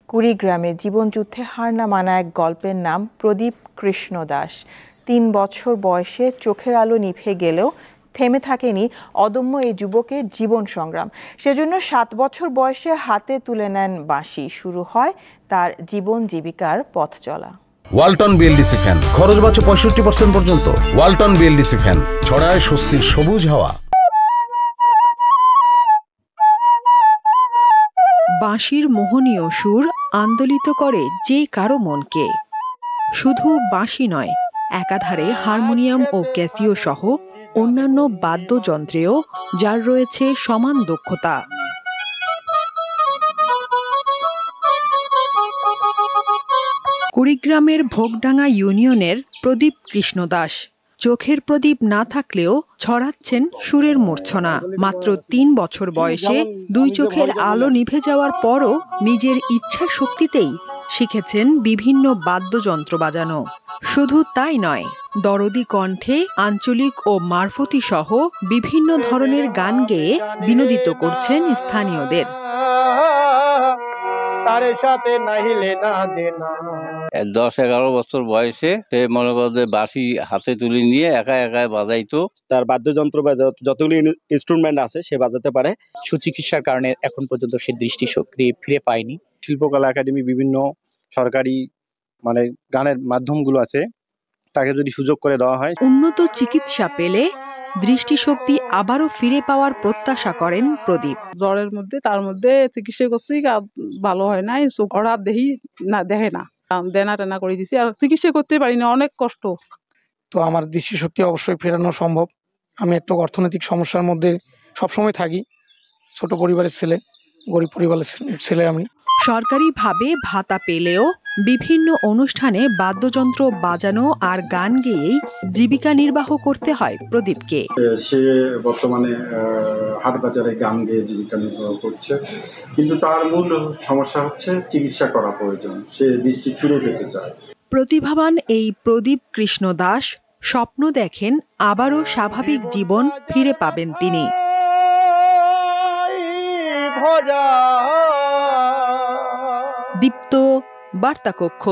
কুড়িগ্রামে জীবনযুদ্ধে হার না মানা এক গল্পের নাম প্রদীপ কৃষ্ণ দাস। ৩ বছর বয়সে চোখের আলো নিভে গেলেও থেমে থাকেনি অদম্য এই যুবকের জীবন সংগ্রাম। সেজন্য ৭ বছর বয়সে হাতে তুলে নেন বাঁশি। শুরু হয় তার জীবন জীবিকার পথ চলা। ওয়ালটন বিএলডিসি ফ্যান, খরচ বাঁচে ৬৫% পর্যন্ত। ওয়ালটন বিএলডিসি ফ্যান ছড়ায় স্বস্তির সবুজ হাওয়া। বাঁশির মোহনীয় সুর আন্দোলিত করে যে কারো মনকে। শুধু বাঁশি নয়, একাধারে হারমোনিয়াম ও ক্যাসিও সহ অন্যান্য বাদ্যযন্ত্রেও যার রয়েছে সমান দক্ষতা। কুড়িগ্রামের ভোগডাঙ্গা ইউনিয়নের প্রদীপ কৃষ্ণ দাস চোখের প্রদীপ না থাকলেও ছড়াচ্ছেন সুরের মূর্ছনা। মাত্র ৩ বছর বয়সে ২ চোখের আলো নিভে যাওয়ার পরও নিজের ইচ্ছা শক্তিতেই শিখেছেন বিভিন্ন বাদ্যযন্ত্র বাজানো। শুধু তাই নয়, দরদি কণ্ঠে আঞ্চলিক ও মারফতি সহ বিভিন্ন ধরনের গান গেয়ে বিনোদিত করছেন স্থানীয়দের। ১০-১১ বছর বয়সে সে মনে করো যে বাঁশি হাতে তুলে নিয়ে একা একা বাজাইতো। তার বাদ্যযন্ত্র বা যতগুলি ইনস্ট্রুমেন্ট আছে সে বাজাতে পারে। সুচিকিৎসার কারণে এখন পর্যন্ত সে দৃষ্টিশক্তি ফিরে পায়নি। শিল্পকলা একাডেমি বিভিন্ন সরকারি গানের মাধ্যমগুলো আছে, তাকে যদি সুযোগ করে দেওয়া হয়, উন্নত চিকিৎসা পেলে দৃষ্টিশক্তি আবারও ফিরে পাওয়ার প্রত্যাশা করেন প্রদীপ। জ্বরের মধ্যে তার মধ্যে চিকিৎসা করছি, ভালো হয় নাই, ওরা দেখে না, দেনা টেনা করে দিছি, আর চিকিৎসা করতে পারি না, অনেক কষ্ট। তো আমার দৃষ্টিশক্তি অবশ্যই ফেরানো সম্ভব। আমি একটু অর্থনৈতিক সমস্যার মধ্যে সবসময় থাকি, ছোট পরিবারের ছেলে, গরিব পরিবারের ছেলে আমি। সরকারিভাবে ভাতা পেলেও বিভিন্ন অনুষ্ঠানে বাদ্যযন্ত্র বাজানো আর গান গেয়েই জীবিকা নির্বাহ করতে হয় প্রদীপকে। সে বর্তমানে হাটবাজারে গান গেয়ে জীবিকা নির্বাহ করছে, কিন্তু তার মূল সমস্যা হচ্ছে চিকিৎসা করা প্রয়োজন। সে দৃষ্টি ফিরে পেতে চায়। প্রতিভাবান এই প্রদীপ কৃষ্ণ দাস স্বপ্ন দেখেন আবারও স্বাভাবিক জীবন ফিরে পাবেন তিনি। দীপ্ত বার্তা কক্ষ।